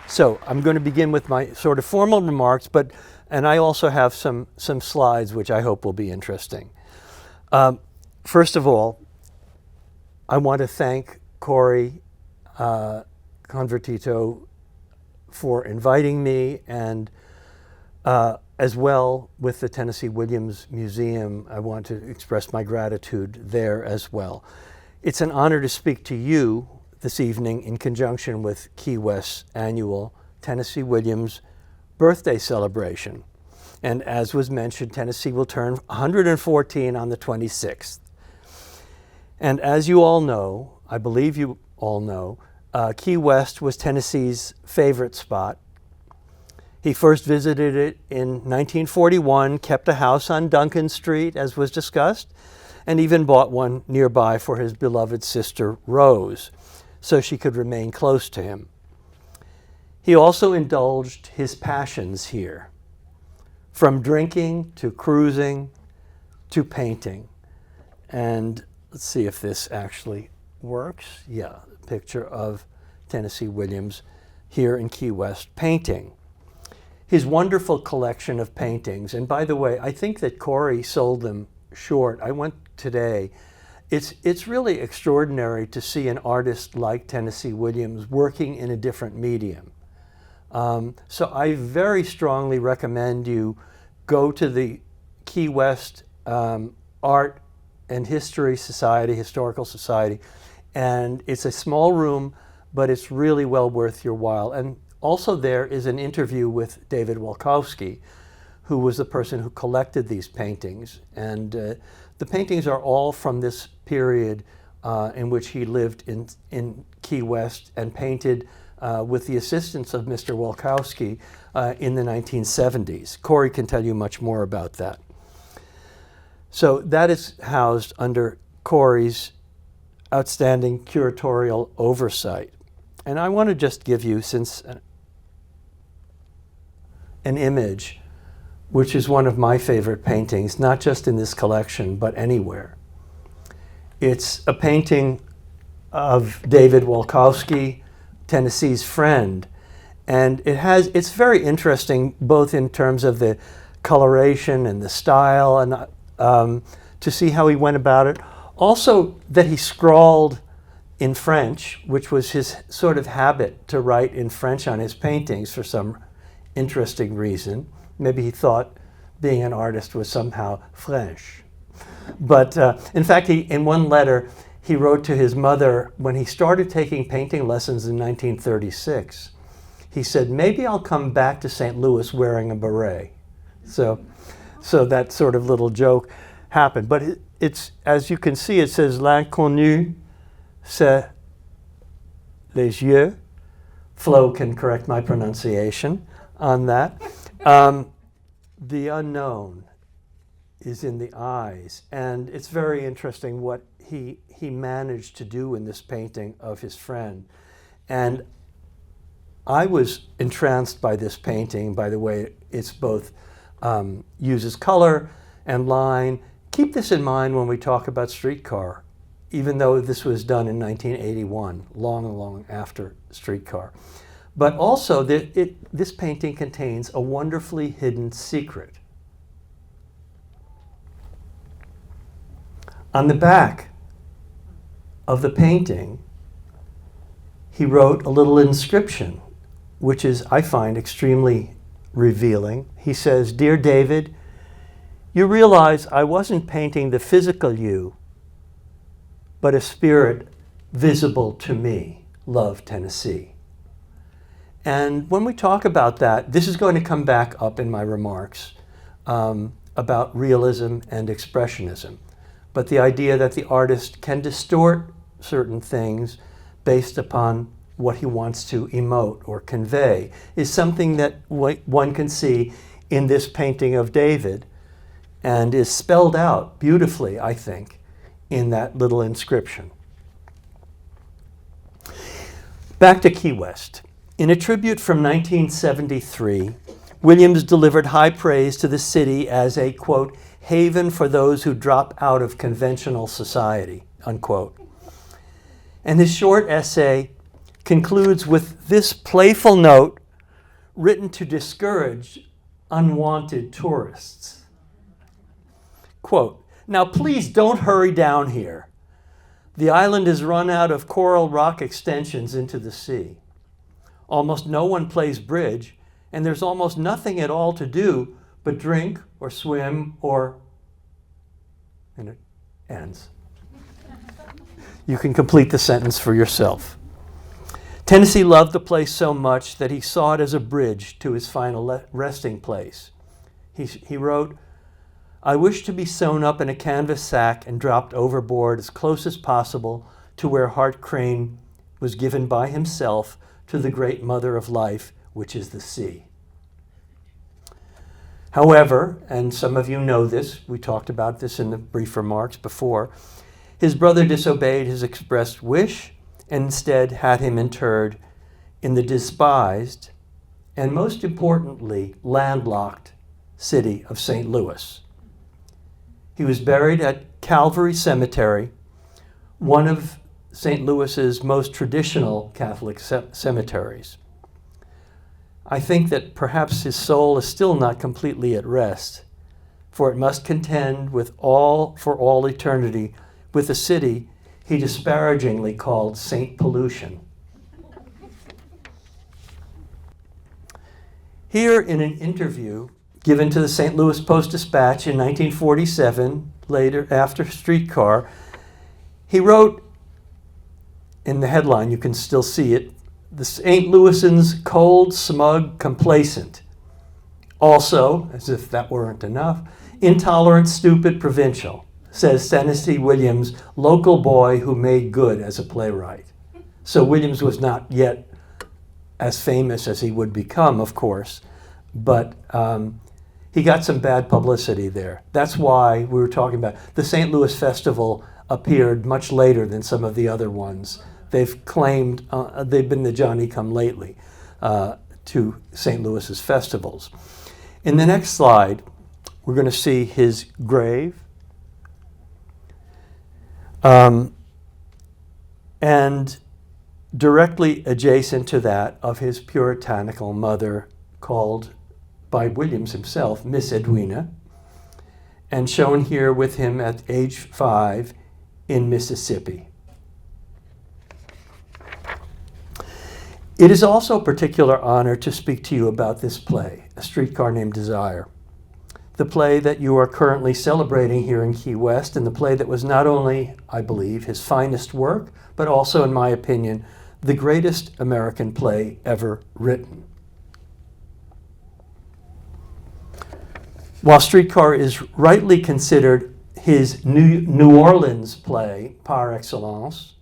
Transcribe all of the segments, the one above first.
So I'm going to begin with my sort of formal remarks, and I also have some slides which I hope will be interesting. First of all, I want to thank Corey Convertito for inviting me, and as well with the Tennessee Williams Museum, I want to express my gratitude there as well. It's an honor to speak to you this evening in conjunction with Key West's annual Tennessee Williams birthday celebration. And as was mentioned, Tennessee will turn 114 on the 26th. And as you all know, I believe you all know, Key West was Tennessee's favorite spot. He first visited it in 1941, kept a house on Duncan Street, as was discussed, and even bought one nearby for his beloved sister, Rose, so she could remain close to him. He also indulged his passions here, from drinking to cruising to painting. And let's see if this actually works. Yeah, a picture of Tennessee Williams here in Key West painting. His wonderful collection of paintings, and by the way, I think that Corey sold them short. I went today. It's really extraordinary to see an artist like Tennessee Williams working in a different medium. So I very strongly recommend you go to the Key West Art and History Society, Historical Society, and it's a small room, but it's really well worth your while. And also there is an interview with David Walkowski, who was the person who collected these paintings. And the paintings are all from this period in which he lived in Key West and painted with the assistance of Mr. Walkowski in the 1970s. Corey can tell you much more about that. So that is housed under Corey's outstanding curatorial oversight. And I want to just give you, since an image, which is one of my favorite paintings, not just in this collection, but anywhere. It's a painting of David Walkowski, Tennessee's friend. And it's very interesting, both in terms of the coloration and the style, and to see how he went about it. Also, that he scrawled in French, which was his sort of habit to write in French on his paintings for some interesting reason. Maybe he thought being an artist was somehow French. But in fact, in one letter, he wrote to his mother when he started taking painting lessons in 1936. He said, "Maybe I'll come back to St. Louis wearing a beret." So that sort of little joke happened. But it's, as you can see, it says, "L'inconnu, c'est les yeux." Flo can correct my pronunciation on that. The unknown is in the eyes. And it's very interesting what he managed to do in this painting of his friend. And I was entranced by this painting. By the way, it's both uses color and line. Keep this in mind when we talk about Streetcar, even though this was done in 1981, long after Streetcar. But also, this painting contains a wonderfully hidden secret. On the back of the painting, he wrote a little inscription, which is, I find, extremely revealing. He says, "Dear David, you realize I wasn't painting the physical you, but a spirit visible to me. Love, Tennessee." And when we talk about that, this is going to come back up in my remarks about realism and expressionism. But the idea that the artist can distort certain things, based upon what he wants to emote or convey, is something that one can see in this painting of David and is spelled out beautifully, I think, in that little inscription. Back to Key West. In a tribute from 1973, Williams delivered high praise to the city as a, quote, haven for those who drop out of conventional society, unquote. And his short essay concludes with this playful note written to discourage unwanted tourists. Quote, now please don't hurry down here. The island is run out of coral rock extensions into the sea. Almost no one plays bridge, and there's almost nothing at all to do but drink or swim or, and it ends. You can complete the sentence for yourself. Tennessee loved the place so much that he saw it as a bridge to his final resting place. He wrote, I wish to be sewn up in a canvas sack and dropped overboard as close as possible to where Hart Crane was given by himself to the great mother of life, which is the sea. However, and some of you know this, we talked about this in the brief remarks before, his brother disobeyed his expressed wish and instead had him interred in the despised and, most importantly, landlocked city of St. Louis. He was buried at Calvary Cemetery, one of St. Louis's most traditional Catholic cemeteries. I think that perhaps his soul is still not completely at rest, for it must contend for all eternity with a city he disparagingly called Saint Pollution. Here in an interview given to the St. Louis Post-Dispatch in 1947, later after Streetcar, he wrote, in the headline, you can still see it, the St. Louisans cold, smug, complacent. Also, as if that weren't enough, intolerant, stupid, provincial, says Tennessee Williams, local boy who made good as a playwright. So Williams was not yet as famous as he would become, of course, but he got some bad publicity there. That's why we were talking about the St. Louis Festival appeared much later than some of the other ones. They've claimed, they've been the Johnny-come-lately to St. Louis's festivals. In the next slide, we're going to see his grave. And directly adjacent to that of his puritanical mother, called by Williams himself, Miss Edwina, and shown here with him at age 5 in Mississippi. It is also a particular honor to speak to you about this play, A Streetcar Named Desire, the play that you are currently celebrating here in Key West, and the play that was not only, I believe, his finest work, but also, in my opinion, the greatest American play ever written. While Streetcar is rightly considered his New Orleans play par excellence,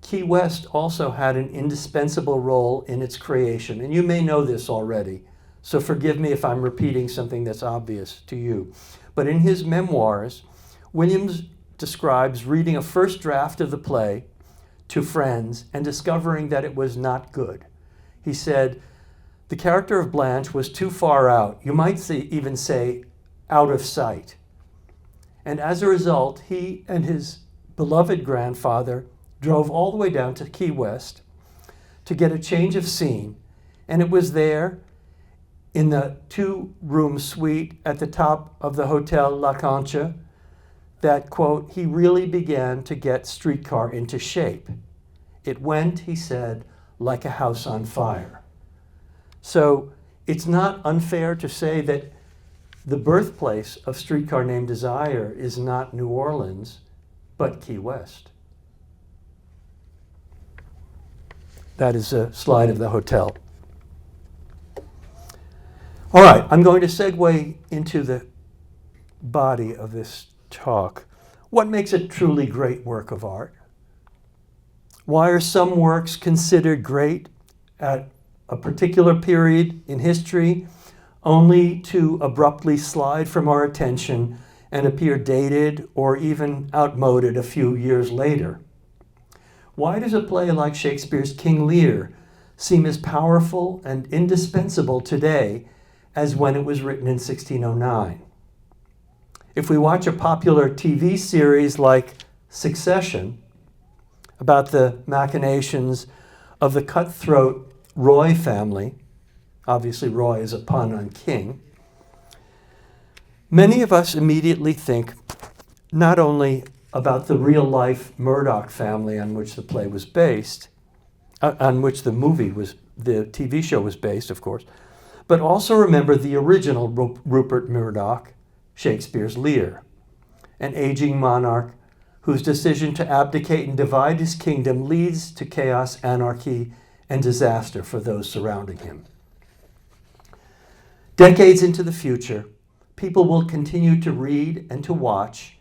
Key West also had an indispensable role in its creation, and you may know this already, so forgive me if I'm repeating something that's obvious to you. But in his memoirs, Williams describes reading a first draft of the play to friends and discovering that it was not good. He said, the character of Blanche was too far out, you might even say out of sight. And as a result, he and his beloved grandfather drove all the way down to Key West to get a change of scene. And it was there in the 2-room suite at the top of the Hotel La Concha that, quote, he really began to get Streetcar into shape. It went, he said, like a house on fire. So it's not unfair to say that the birthplace of Streetcar Named Desire is not New Orleans, but Key West. That is a slide of the hotel. All right, I'm going to segue into the body of this talk. What makes a truly great work of art? Why are some works considered great at a particular period in history only to abruptly slide from our attention and appear dated or even outmoded a few years later? Why does a play like Shakespeare's King Lear seem as powerful and indispensable today as when it was written in 1609? If we watch a popular TV series like Succession about the machinations of the cutthroat Roy family, obviously Roy is a pun on king, many of us immediately think not only about the real-life Murdoch family on which the play was based, on which the TV show was based, of course, but also remember the original Rupert Murdoch, Shakespeare's Lear, an aging monarch whose decision to abdicate and divide his kingdom leads to chaos, anarchy, and disaster for those surrounding him. Decades into the future, people will continue to read and to watch,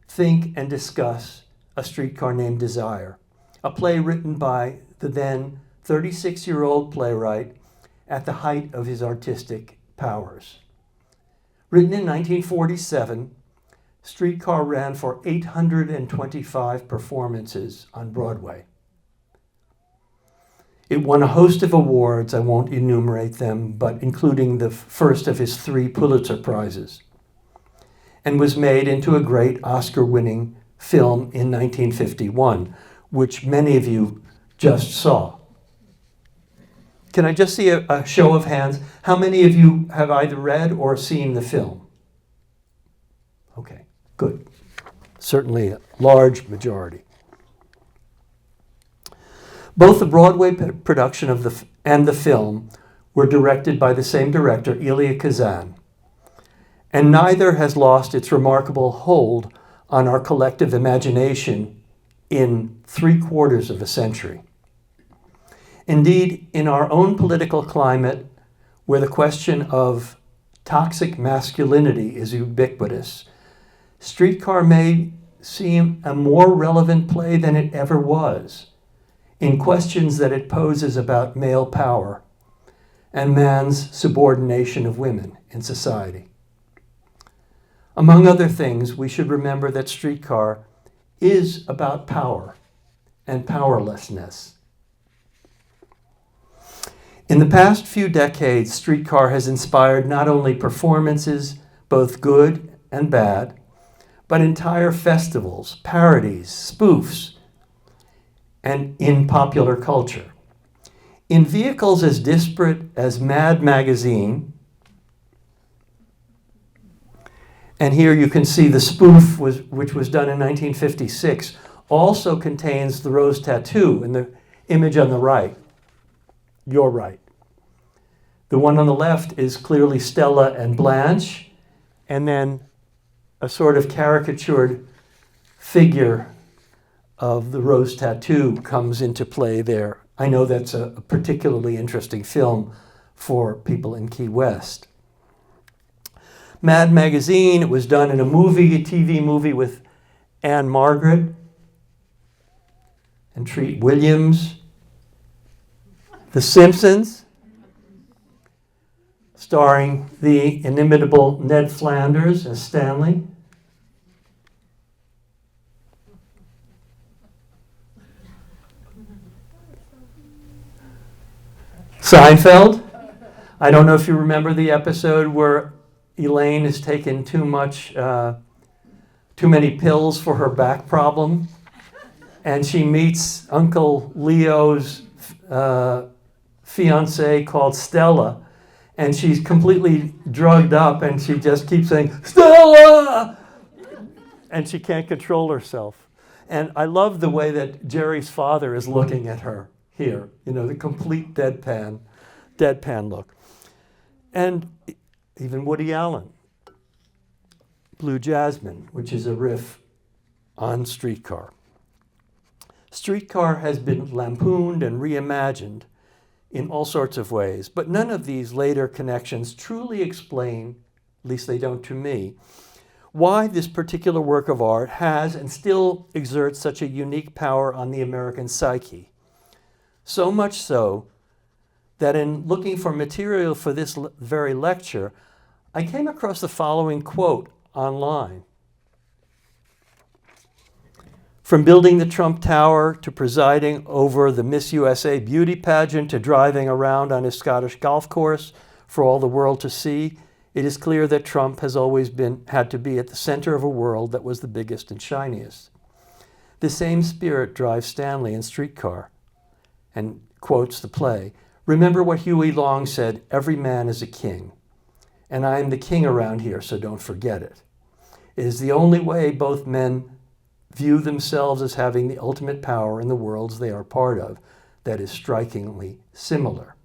think and discuss A Streetcar Named Desire, a play written by the then 36-year-old playwright at the height of his artistic powers. Written in 1947, Streetcar ran for 825 performances on Broadway. It won a host of awards, I won't enumerate them, but including the first of his 3 Pulitzer Prizes, and was made into a great Oscar-winning film in 1951, which many of you just saw. Can I just see a show of hands? How many of you have either read or seen the film? Okay, good. Certainly a large majority. Both the Broadway production of and the film were directed by the same director, Elia Kazan, and neither has lost its remarkable hold on our collective imagination in 3/4 of a century. Indeed, in our own political climate, where the question of toxic masculinity is ubiquitous, Streetcar may seem a more relevant play than it ever was, in questions that it poses about male power and man's subordination of women in society. Among other things, we should remember that Streetcar is about power and powerlessness. In the past few decades, Streetcar has inspired not only performances, both good and bad, but entire festivals, parodies, spoofs, and in popular culture. In vehicles as disparate as Mad Magazine, and here you can see the spoof which was done in 1956, also contains the rose tattoo in the image on the right, your right. The one on the left is clearly Stella and Blanche, and then a sort of caricatured figure of the rose tattoo comes into play there. I know that's a particularly interesting film for people in Key West. Mad Magazine, it was done in a TV movie with Anne Margaret and Treat Williams. The Simpsons, starring the inimitable Ned Flanders as Stanley. Seinfeld. I don't know if you remember the episode where Elaine has taken too many pills for her back problem, and she meets Uncle Leo's fiancée called Stella, and she's completely drugged up, and she just keeps saying, "Stella!" and she can't control herself. And I love the way that Jerry's father is looking at her here, the complete deadpan look. And even Woody Allen, Blue Jasmine, which is a riff on Streetcar. Streetcar has been lampooned and reimagined in all sorts of ways, but none of these later connections truly explain, at least they don't to me, why this particular work of art has and still exerts such a unique power on the American psyche. So much so that in looking for material for this very lecture, I came across the following quote online. From building the Trump Tower to presiding over the Miss USA beauty pageant to driving around on his Scottish golf course for all the world to see, it is clear that Trump has always had to be at the center of a world that was the biggest and shiniest. The same spirit drives Stanley in Streetcar, and quotes the play. Remember what Huey Long said, every man is a king. And I am the king around here, so don't forget it. It is the only way both men view themselves as having the ultimate power in the worlds they are part of that is strikingly similar.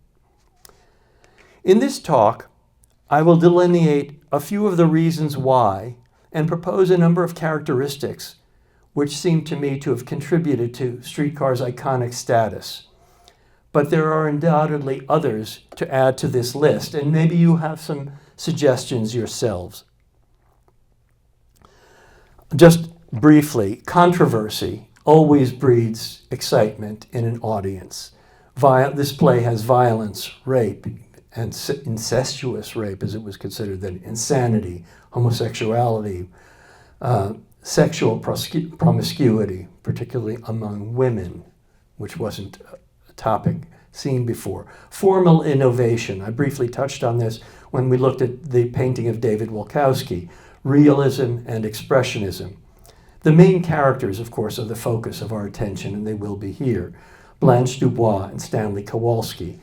In this talk, I will delineate a few of the reasons why and propose a number of characteristics which seem to me to have contributed to Streetcar's iconic status. But there are undoubtedly others to add to this list, and maybe you have some suggestions yourselves. Just briefly, controversy always breeds excitement in an audience. This play has violence, rape, and incestuous rape, as it was considered then, insanity, homosexuality, sexual promiscuity, particularly among women, which wasn't a topic seen before. Formal innovation, I briefly touched on this when we looked at the painting of David Wolkowski, realism and expressionism. The main characters, of course, are the focus of our attention, and they will be here. Blanche Dubois and Stanley Kowalski.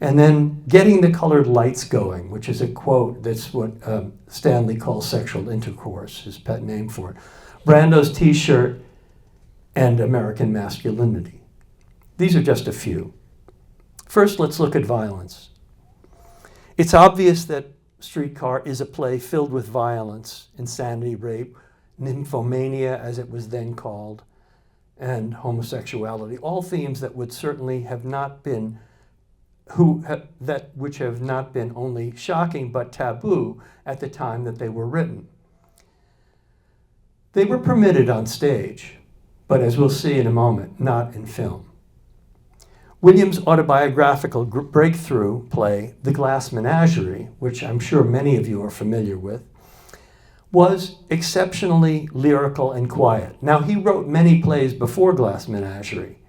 And then getting the colored lights going, which is a quote that's what Stanley calls sexual intercourse, his pet name for it. Brando's t-shirt and American masculinity. These are just a few. First, let's look at violence. It's obvious that Streetcar is a play filled with violence, insanity, rape, nymphomania, as it was then called, and homosexuality, all themes that would certainly have not been which have not been only shocking but taboo at the time that they were written. They were permitted on stage, but as we'll see in a moment, not in film. Williams' autobiographical breakthrough play, The Glass Menagerie, which I'm sure many of you are familiar with, was exceptionally lyrical and quiet. Now, he wrote many plays before Glass Menagerie,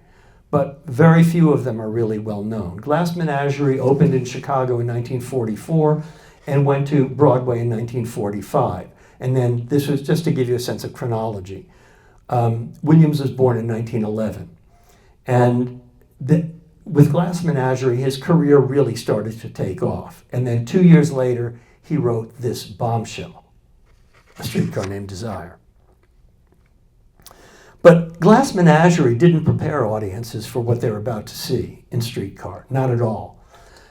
but very few of them are really well known. Glass Menagerie opened in Chicago in 1944 and went to Broadway in 1945. And then this was just to give you a sense of chronology. Williams was born in 1911. And with Glass Menagerie, his career really started to take off. And then 2 years later, he wrote this bombshell, A Streetcar Named Desire. But Glass Menagerie didn't prepare audiences for what they were about to see in Streetcar, not at all.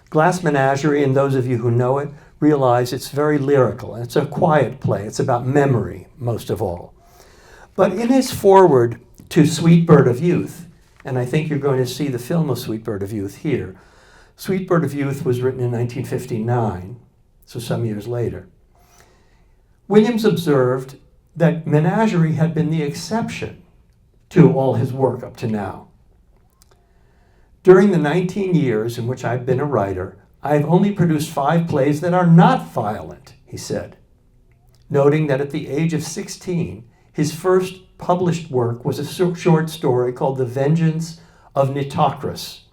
Glass Menagerie, and those of you who know it, realize it's very lyrical, and it's a quiet play. It's about memory, most of all. But in his foreword to Sweet Bird of Youth, and I think you're going to see the film of Sweet Bird of Youth here. Sweet Bird of Youth was written in 1959, so some years later. Williams observed that Menagerie had been the exception to all his work up to now. During the 19 years in which I've been a writer, I've only produced 5 plays that are not violent, he said, noting that at the age of 16, his first published work was a short story called The Vengeance of Nitocris,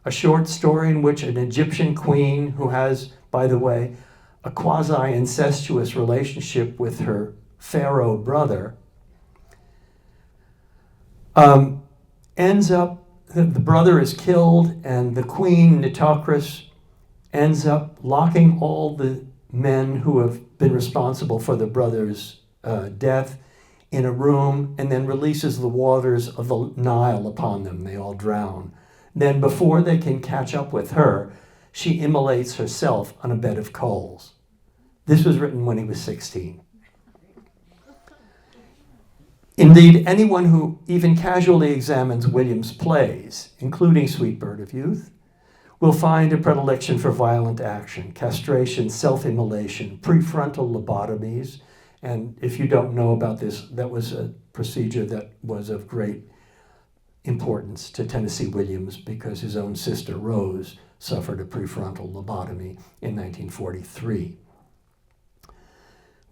a short story in which an Egyptian queen who has, by the way, a quasi-incestuous relationship with her pharaoh brother, ends up, the brother is killed, and the queen, Nitocris, ends up locking all the men who have been responsible for the brother's death in a room, and then releases the waters of the Nile upon them. They all drown. Then before they can catch up with her, she immolates herself on a bed of coals. This was written when he was 16. Indeed, anyone who even casually examines Williams' plays, including Sweet Bird of Youth, will find a predilection for violent action, castration, self-immolation, prefrontal lobotomies, And if you don't know about this, that was a procedure that was of great importance to Tennessee Williams because his own sister, Rose, suffered a prefrontal lobotomy in 1943.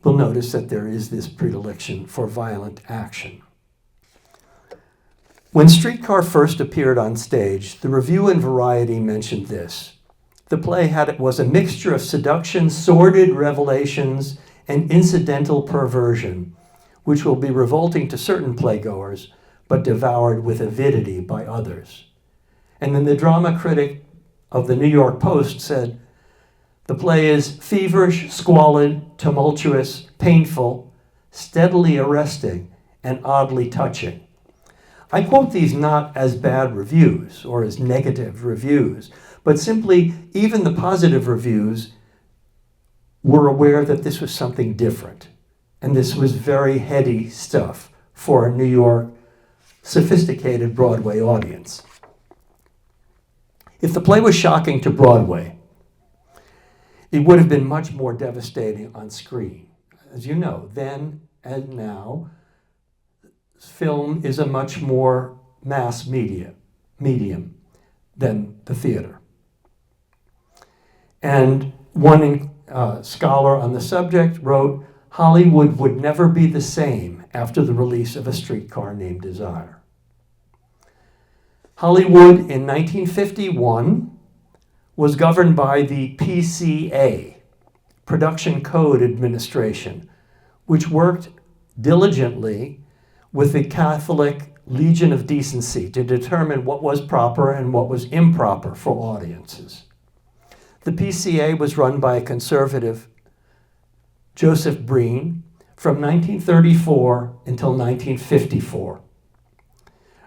We'll notice that there is this predilection for violent action. When Streetcar first appeared on stage, the review in Variety mentioned this. The play was a mixture of seduction, sordid revelations, and incidental perversion, which will be revolting to certain playgoers, but devoured with avidity by others. And then the drama critic of the New York Post said, the play is feverish, squalid, tumultuous, painful, steadily arresting, and oddly touching. I quote these not as bad reviews or as negative reviews, but simply even the positive reviews were aware that this was something different. And this was very heady stuff for a New York sophisticated Broadway audience. If the play was shocking to Broadway, it would have been much more devastating on screen. As you know, then and now, film is a much more mass medium than the theater. And one scholar on the subject wrote, Hollywood would never be the same after the release of A Streetcar Named Desire. Hollywood in 1951 was governed by the PCA, Production Code Administration, which worked diligently with the Catholic Legion of Decency to determine what was proper and what was improper for audiences. The PCA was run by a conservative, Joseph Breen, from 1934 until 1954.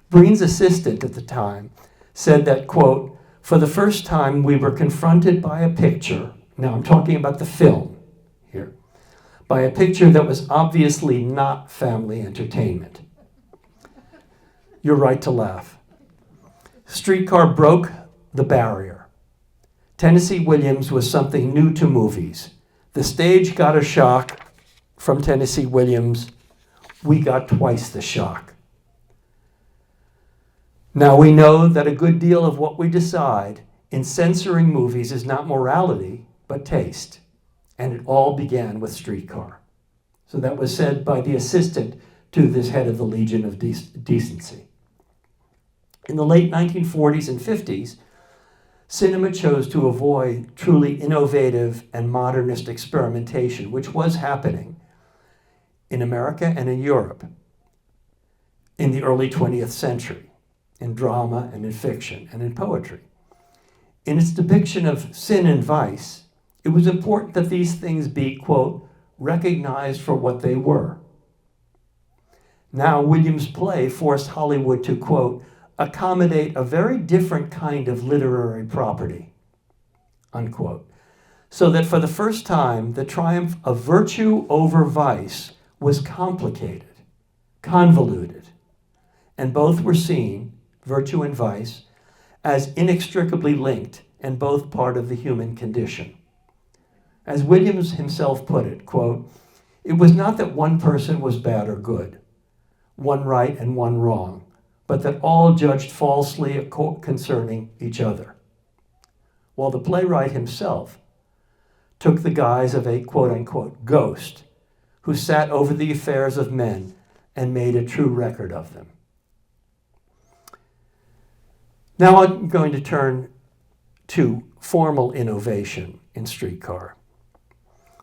Breen's assistant at the time said that, quote, for the first time we were confronted by a picture, now I'm talking about the film here, by a picture that was obviously not family entertainment. You're right to laugh. Streetcar broke the barrier. Tennessee Williams was something new to movies. The stage got a shock from Tennessee Williams. We got twice the shock. Now we know that a good deal of what we decide in censoring movies is not morality, but taste. And it all began with Streetcar. So that was said by the assistant to this head of the Legion of Decency. In the late 1940s and 50s, cinema chose to avoid truly innovative and modernist experimentation, which was happening in America and in Europe in the early 20th century, in drama and in fiction and in poetry. In its depiction of sin and vice, it was important that these things be, quote, recognized for what they were. Now, Williams' play forced Hollywood to, quote, accommodate a very different kind of literary property, unquote, so that for the first time, the triumph of virtue over vice was complicated, convoluted, and both were seen, virtue and vice, as inextricably linked and both part of the human condition. As Williams himself put it, quote, it was not that one person was bad or good, one right and one wrong, but that all judged falsely concerning each other. While the playwright himself took the guise of a quote-unquote ghost who sat over the affairs of men and made a true record of them. Now I'm going to turn to formal innovation in Streetcar.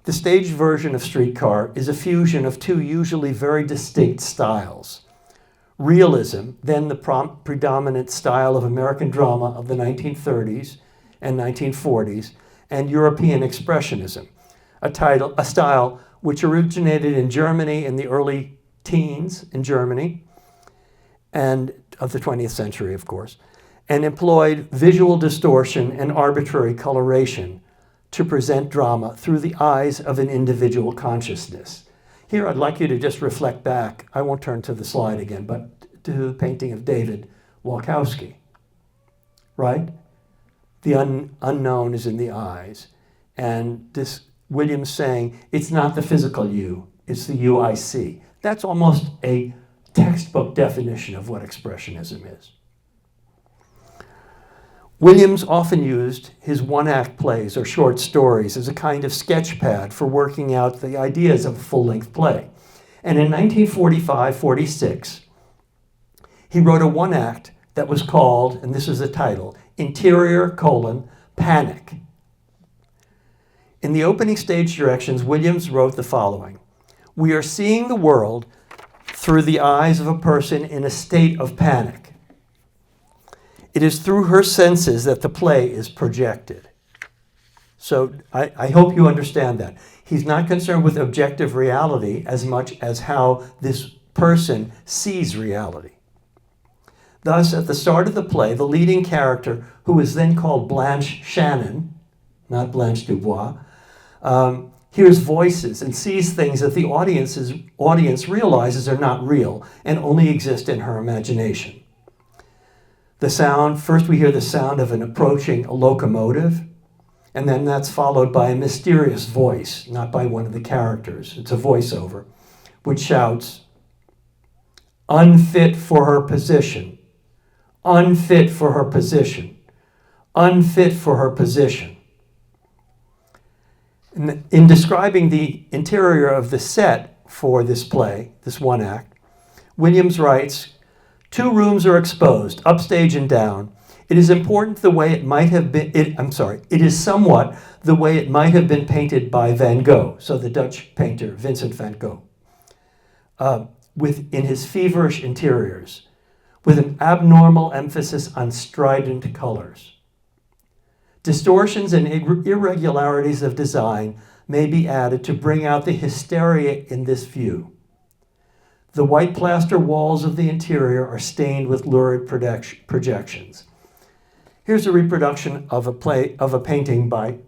The staged version of Streetcar is a fusion of two usually very distinct styles. Realism, then the predominant style of American drama of the 1930s and 1940s, and European expressionism, a style which originated in Germany in the early teens in Germany, and of the 20th century, of course, and employed visual distortion and arbitrary coloration to present drama through the eyes of an individual consciousness. Here, I'd like you to just reflect back. I won't turn to the slide again, but to the painting of David Walkowski, right? The unknown is in the eyes. And this Williams saying, it's not the physical you, It's the UIC. That's almost a textbook definition of what expressionism is. Williams often used his one-act plays or short stories as a kind of sketch pad for working out the ideas of a full-length play. And in 1945-46, he wrote a one-act that was called, and this is the title, Interior: Panic. In the opening stage directions, Williams wrote the following: "We are seeing the world through the eyes of a person in a state of panic. It is through her senses that the play is projected." So I hope you understand that. He's not concerned with objective reality as much as how this person sees reality. Thus, at the start of the play, the leading character, who is then called Blanche Shannon, not Blanche Dubois, hears voices and sees things that the audience realizes are not real and only exist in her imagination. The sound, first we hear the sound of an approaching locomotive, and then that's followed by a mysterious voice, not by one of the characters, it's a voiceover, which shouts, "Unfit for her position, unfit for her position, unfit for her position." In describing the interior of the set for this play, this one act, Williams writes, "Two rooms are exposed, upstage and down. It is important the way it might have been, it is somewhat the way it might have been painted by Van Gogh," so the Dutch painter Vincent van Gogh, in his feverish interiors, with an abnormal emphasis on strident colors. Distortions and irregularities of design may be added to bring out the hysteria in this view. The white plaster walls of the interior are stained with lurid projections. Here's a reproduction of a painting by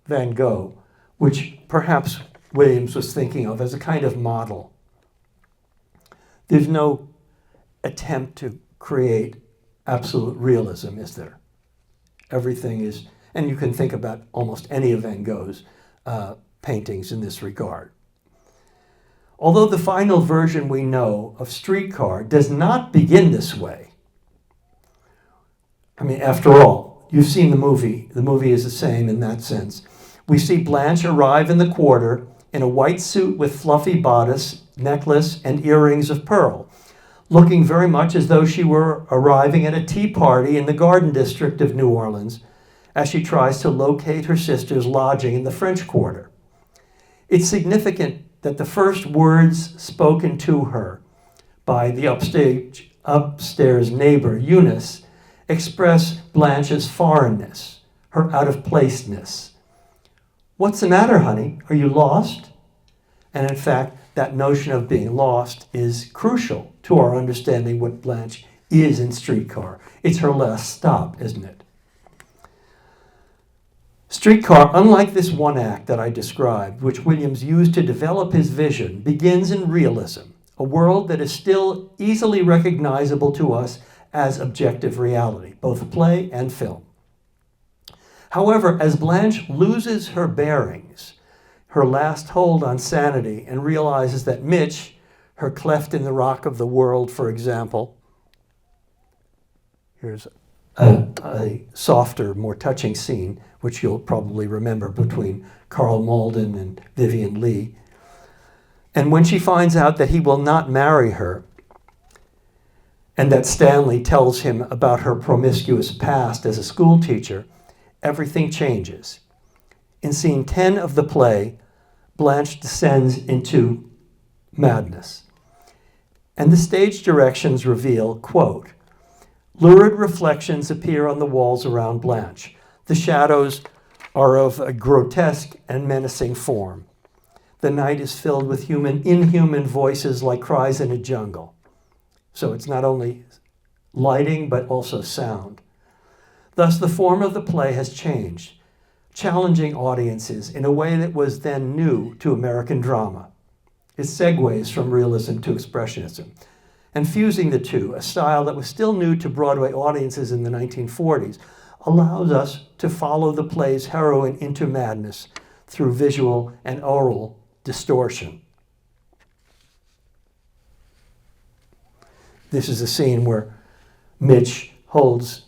Van Gogh, which perhaps Williams was thinking of as a kind of model. There's no attempt to create absolute realism, is there? Everything is, and you can think about almost any of Van Gogh's paintings in this regard. Although the final version we know of Streetcar does not begin this way. I mean, after all, you've seen the movie. The movie is the same in that sense. We see Blanche arrive in the quarter in a white suit with fluffy bodice, necklace, and earrings of pearl, looking very much as though she were arriving at a tea party in the Garden District of New Orleans as she tries to locate her sister's lodging in the French Quarter. It's significant that the first words spoken to her by the upstairs neighbor, Eunice, express Blanche's foreignness, her out-of-placeness. "What's the matter, honey? Are you lost?" And in fact, that notion of being lost is crucial to our understanding what Blanche is in Streetcar. It's her last stop, isn't it? Streetcar, unlike this one act that I described, which Williams used to develop his vision, begins in realism, a world that is still easily recognizable to us as objective reality, both play and film. However, as Blanche loses her bearings, her last hold on sanity, and realizes that Mitch, her cleft in the rock of the world, for example, here's a softer, more touching scene, which you'll probably remember, between Carl Malden and Vivian Leigh. And when she finds out that he will not marry her, and that Stanley tells him about her promiscuous past as a school teacher, everything changes. In scene 10 of the play, Blanche descends into madness. And the stage directions reveal, quote, "Lurid reflections appear on the walls around Blanche. The shadows are of a grotesque and menacing form. The night is filled with inhuman voices like cries in a jungle." So it's not only lighting, but also sound. Thus, the form of the play has changed, challenging audiences in a way that was then new to American drama. It segues from realism to expressionism, and fusing the two, a style that was still new to Broadway audiences in the 1940s, allows us to follow the play's heroine into madness through visual and oral distortion. This is a scene where Mitch holds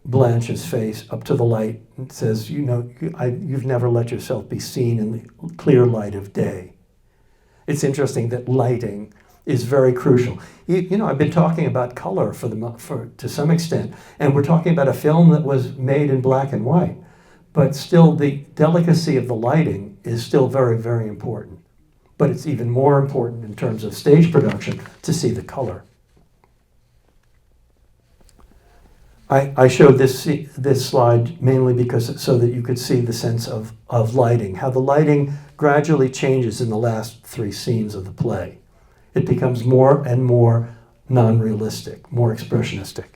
Blanche's face up to the light and says, you know, you've never let yourself be seen in the clear light of day. It's interesting that lighting is very crucial. You know, I've been talking about color to some extent, and we're talking about a film that was made in black and white, but still the delicacy of the lighting is still very, very important. But it's even more important in terms of stage production to see the color. I showed this slide mainly because so that you could see the sense of lighting, how the lighting gradually changes in the last 3 scenes of the play. It becomes more and more non-realistic, more expressionistic.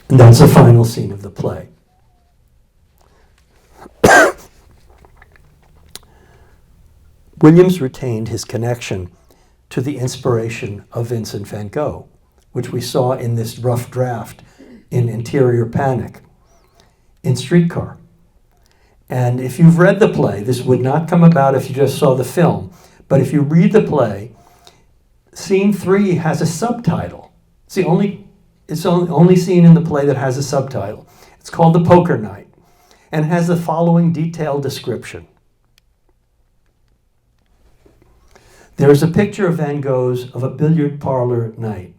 And that's the final scene of the play. Williams retained his connection to the inspiration of Vincent van Gogh, which we saw in this rough draft in Interior Panic, in Streetcar. And if you've read the play, this would not come about if you just saw the film, but if you read the play, scene 3 has a subtitle. It's the only scene in the play that has a subtitle. It's called The Poker Night, and has the following detailed description. There is a picture of Van Gogh's of a billiard parlor night.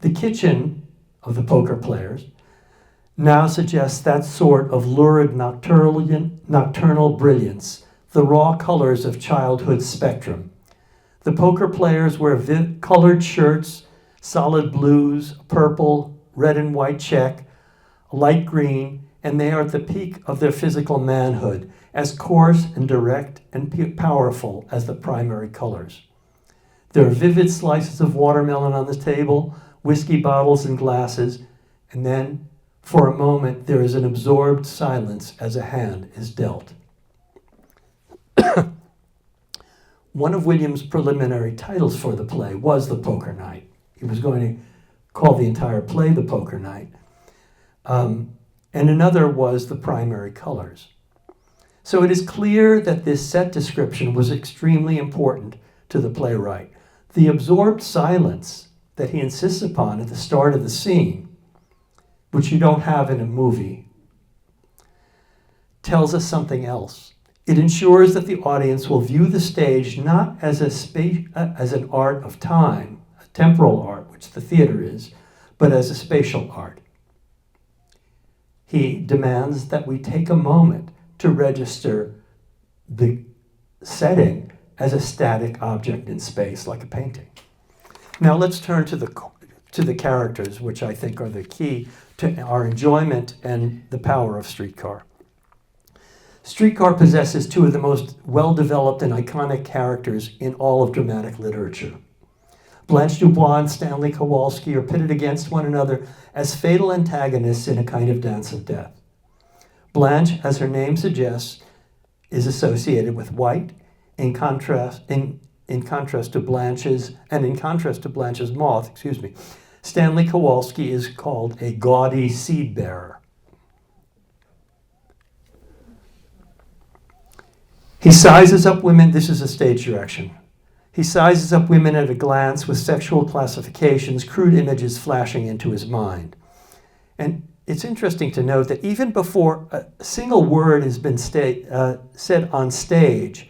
The kitchen of the poker players now suggests that sort of lurid nocturnal brilliance, the raw colors of childhood's spectrum. The poker players wear colored shirts, solid blues, purple, red and white check, light green, and they are at the peak of their physical manhood, as coarse and direct and powerful as the primary colors. There are vivid slices of watermelon on the table, whiskey bottles and glasses, and then, for a moment, there is an absorbed silence as a hand is dealt. One of Williams' preliminary titles for the play was The Poker Night. He was going to call the entire play The Poker Night. And another was The Primary Colors. So it is clear that this set description was extremely important to the playwright. The absorbed silence that he insists upon at the start of the scene, which you don't have in a movie, tells us something else. It ensures that the audience will view the stage not as an art of time, a temporal art, which the theater is, but as a spatial art. He demands that we take a moment to register the setting as a static object in space, like a painting. Now let's turn to the characters, which I think are the key to our enjoyment and the power of Streetcar. Streetcar possesses 2 of the most well-developed and iconic characters in all of dramatic literature. Blanche Dubois and Stanley Kowalski are pitted against one another as fatal antagonists in a kind of dance of death. Blanche, as her name suggests, is associated with white, in contrast to Blanche's moth, Stanley Kowalski is called a gaudy seed bearer. He sizes up women, this is a stage direction. He sizes up women at a glance with sexual classifications, crude images flashing into his mind. And it's interesting to note that even before a single word has been said on stage,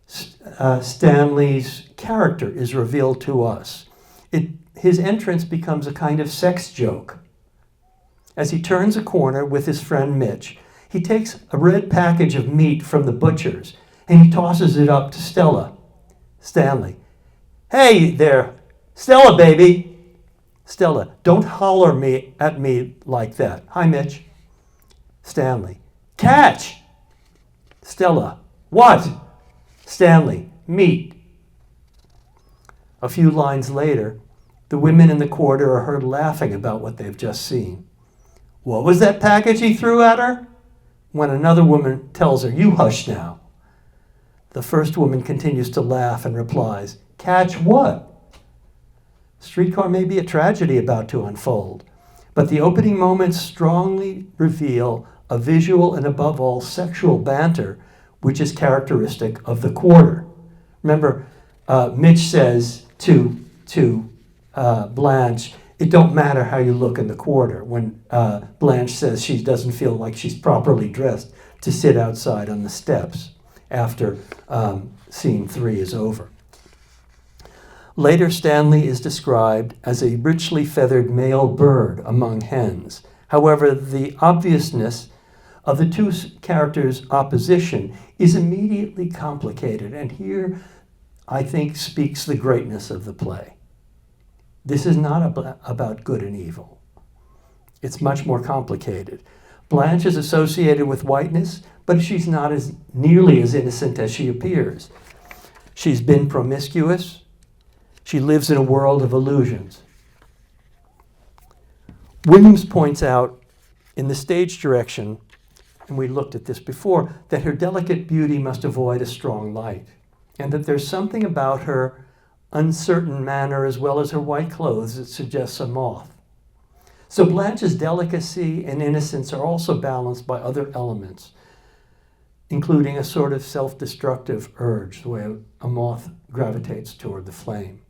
Stanley's character is revealed to us. His entrance becomes a kind of sex joke. As he turns a corner with his friend Mitch, he takes a red package of meat from the butcher's and he tosses it up to Stanley. Hey there, Stella, baby. Stella, don't holler at me like that. Hi, Mitch. Stanley, catch. Stella, what? Stanley, meat. A few lines later, the women in the quarter are heard laughing about what they've just seen. What was that package he threw at her? When another woman tells her, you hush now. The first woman continues to laugh and replies, catch what? Streetcar may be a tragedy about to unfold, but the opening moments strongly reveal a visual and above all sexual banter which is characteristic of the quarter. Remember, Mitch says to Blanche, it don't matter how you look in the quarter, when Blanche says she doesn't feel like she's properly dressed to sit outside on the steps after scene 3 is over. Later, Stanley is described as a richly feathered male bird among hens. However, the obviousness of the two characters' opposition is immediately complicated, and here, I think, speaks the greatness of the play. This is not about good and evil. It's much more complicated. Blanche is associated with whiteness, but she's not nearly as innocent as she appears. She's been promiscuous. She lives in a world of illusions. Williams points out in the stage direction, and we looked at this before, that her delicate beauty must avoid a strong light, and that there's something about her uncertain manner as well as her white clothes that suggests a moth. So Blanche's delicacy and innocence are also balanced by other elements, including a sort of self-destructive urge, the way a moth gravitates toward the flame.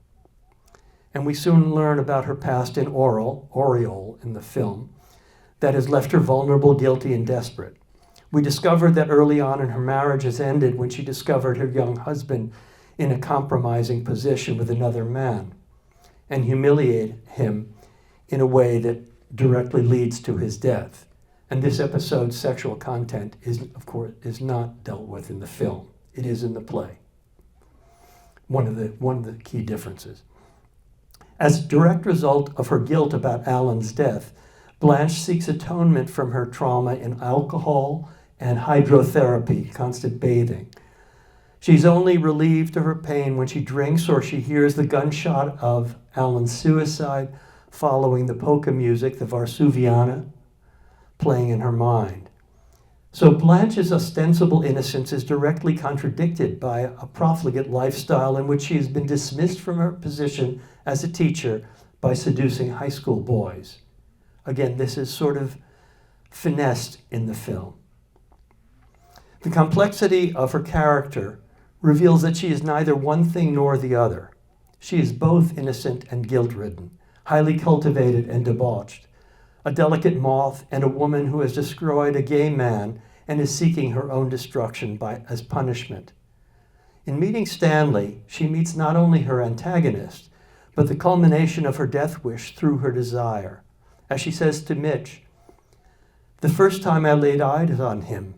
And we soon learn about her past in Oriole in the film that has left her vulnerable, guilty, and desperate. We discovered that early on in her marriage has ended when she discovered her young husband in a compromising position with another man and humiliate him in a way that directly leads to his death. And this episode's sexual content of course, is not dealt with in the film. It is in the play. One of the key differences. As a direct result of her guilt about Alan's death, Blanche seeks atonement from her trauma in alcohol and hydrotherapy, constant bathing. She's only relieved of her pain when she drinks or she hears the gunshot of Alan's suicide following the polka music, the Varsuviana, playing in her mind. So Blanche's ostensible innocence is directly contradicted by a profligate lifestyle in which she has been dismissed from her position as a teacher by seducing high school boys. Again, this is sort of finessed in the film. The complexity of her character reveals that she is neither one thing nor the other. She is both innocent and guilt-ridden, highly cultivated and debauched, a delicate moth and a woman who has destroyed a gay man and is seeking her own destruction as punishment. In meeting Stanley, she meets not only her antagonist, but the culmination of her death wish through her desire. As she says to Mitch, "The first time I laid eyes on him,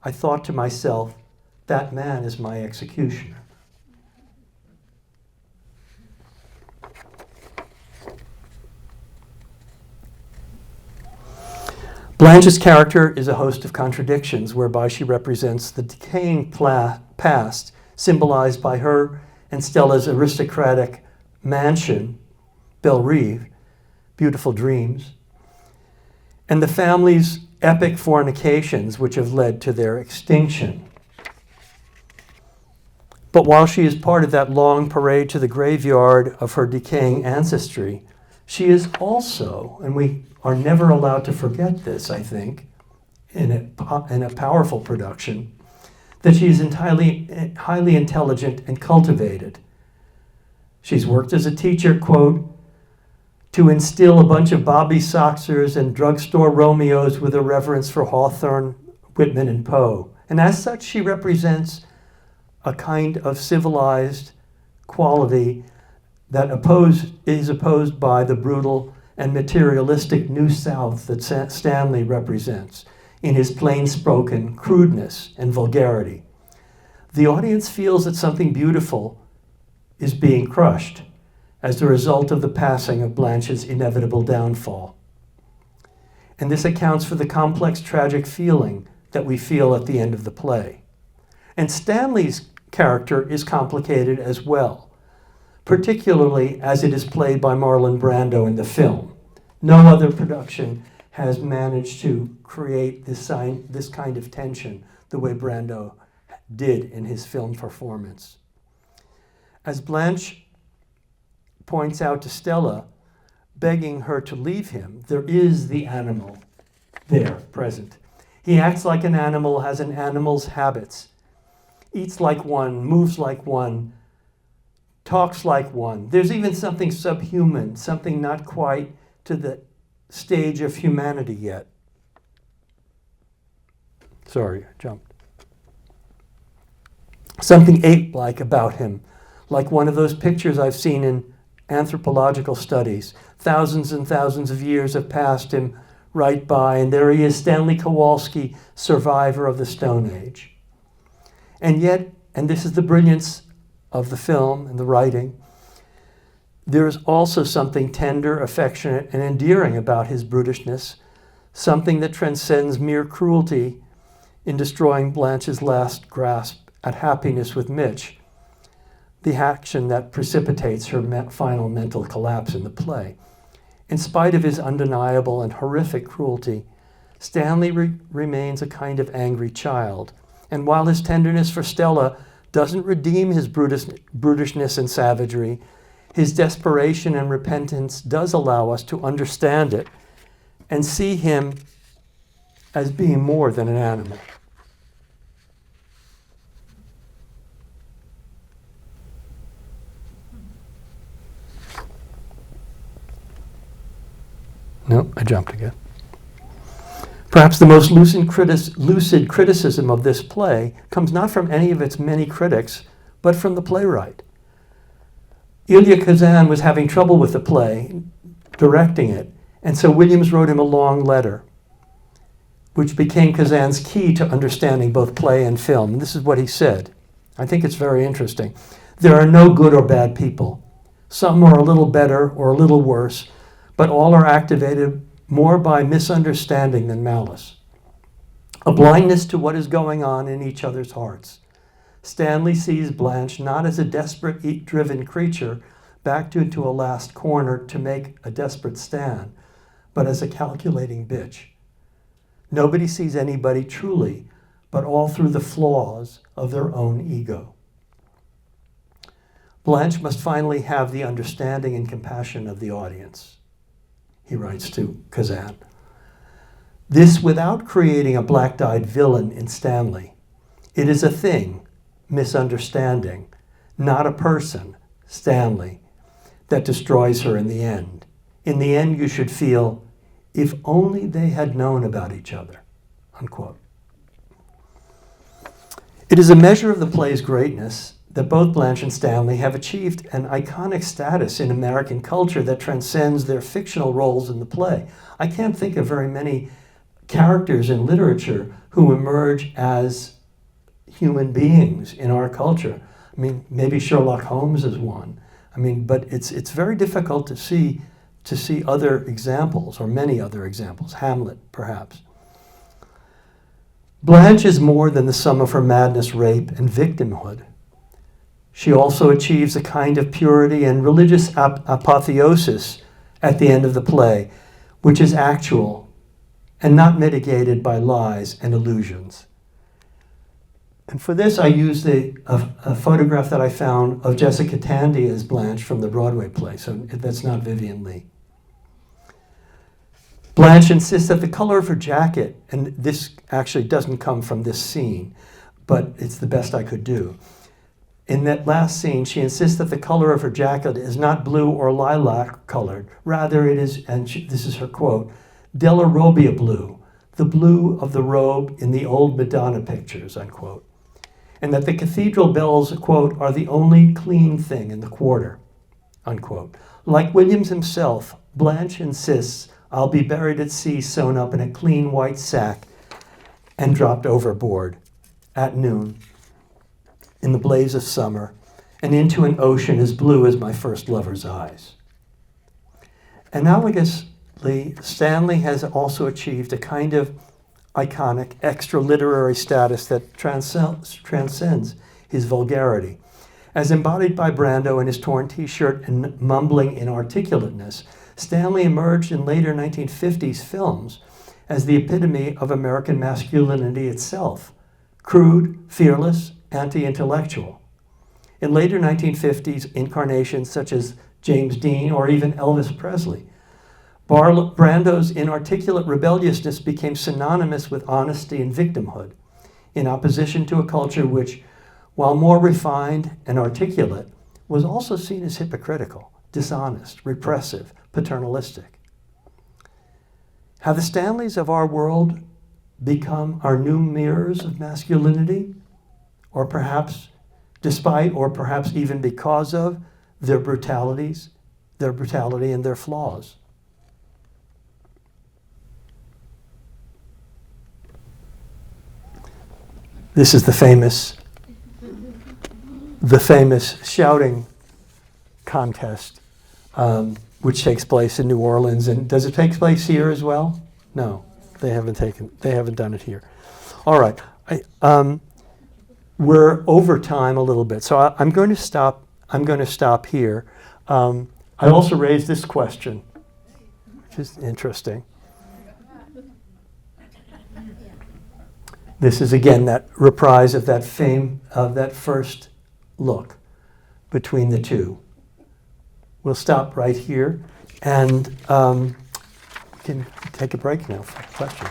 I thought to myself, that man is my executioner." Blanche's character is a host of contradictions whereby she represents the decaying past symbolized by her and Stella's aristocratic mansion, Belle, beautiful dreams, and the family's epic fornications which have led to their extinction. But while she is part of that long parade to the graveyard of her decaying ancestry, she is also, and we are never allowed to forget this, I think, in a powerful production, that she is highly intelligent and cultivated. She's worked as a teacher, quote, to instill a bunch of Bobby Soxers and drugstore Romeos with a reverence for Hawthorne, Whitman, and Poe. And as such, she represents a kind of civilized quality that is opposed by the brutal and materialistic New South that Stanley represents in his plain-spoken crudeness and vulgarity. The audience feels that something beautiful is being crushed as the result of the passing of Blanche's inevitable downfall. And this accounts for the complex, tragic feeling that we feel at the end of the play. And Stanley's character is complicated as well, particularly as it is played by Marlon Brando in the film. No other production has managed to create this kind of tension the way Brando did in his film performance. As Blanche points out to Stella, begging her to leave him, there is the animal there present. He acts like an animal, has an animal's habits. eats like one, moves like one, talks like one. There's even something subhuman, something not quite to the stage of humanity yet. Sorry, I jumped. Something ape-like about him, like one of those pictures I've seen in anthropological studies. Thousands and thousands of years have passed him right by, and there he is, Stanley Kowalski, survivor of the Stone Age. And yet, and this is the brilliance of the film and the writing, there is also something tender, affectionate, and endearing about his brutishness, something that transcends mere cruelty in destroying Blanche's last grasp at happiness with Mitch, the action that precipitates her final mental collapse in the play. In spite of his undeniable and horrific cruelty, Stanley remains a kind of angry child. And while his tenderness for Stella doesn't redeem his brutishness and savagery, his desperation and repentance does allow us to understand it and see him as being more than an animal. No, I jumped again. Perhaps the most lucid criticism of this play comes not from any of its many critics, but from the playwright. Elia Kazan was having trouble with the play, directing it, and so Williams wrote him a long letter, which became Kazan's key to understanding both play and film. And this is what he said. I think it's very interesting. There are no good or bad people. Some are a little better or a little worse, but all are activated more by misunderstanding than malice. A blindness to what is going on in each other's hearts. Stanley sees Blanche not as a desperate, driven creature backed into a last corner to make a desperate stand, but as a calculating bitch. Nobody sees anybody truly, but all through the flaws of their own ego. Blanche must finally have the understanding and compassion of the audience, he writes to Kazan. This without creating a black-dyed villain in Stanley. It is a thing, misunderstanding, not a person, Stanley, that destroys her in the end. In the end, you should feel, if only they had known about each other, unquote. It is a measure of the play's greatness that both Blanche and Stanley have achieved an iconic status in American culture that transcends their fictional roles in the play. I can't think of very many characters in literature who emerge as human beings in our culture. I mean, maybe Sherlock Holmes is one. I mean, but it's very difficult to see other examples, or many other examples. Hamlet, perhaps. Blanche is more than the sum of her madness, rape, and victimhood. She also achieves a kind of purity and religious apotheosis at the end of the play, which is actual and not mitigated by lies and illusions. And for this, I used a photograph that I found of Jessica Tandy as Blanche from the Broadway play, so that's not Vivian Lee. Blanche insists that the color of her jacket, and this actually doesn't come from this scene, but it's the best I could do. In that last scene, she insists that the color of her jacket is not blue or lilac colored. Rather, it is, and this is her quote, Della Robbia blue, the blue of the robe in the old Madonna pictures, unquote. And that the cathedral bells, quote, are the only clean thing in the quarter, unquote. Like Williams himself, Blanche insists, I'll be buried at sea sewn up in a clean white sack and dropped overboard at noon in the blaze of summer and into an ocean as blue as my first lover's eyes. Analogously, Stanley has also achieved a kind of iconic extra-literary status that transcends his vulgarity. As embodied by Brando in his torn t-shirt and mumbling inarticulateness, Stanley emerged in later 1950s films as the epitome of American masculinity itself, crude, fearless, anti-intellectual. In later 1950s incarnations such as James Dean or even Elvis Presley, Brando's inarticulate rebelliousness became synonymous with honesty and victimhood, in opposition to a culture which while more refined and articulate, was also seen as hypocritical, dishonest, repressive, paternalistic. Have the Stanleys of our world become our new mirrors of masculinity? Or perhaps, despite or perhaps even because of their brutality and their flaws? This is the famous shouting contest, which takes place in New Orleans. And does it take place here as well? No, they haven't done it here. All right, we're over time a little bit, so I'm going to stop. I'm going to stop here. I also raised this question, which is interesting. This is again that reprise of that first look between the two. We'll stop right here, and we can take a break now for questions.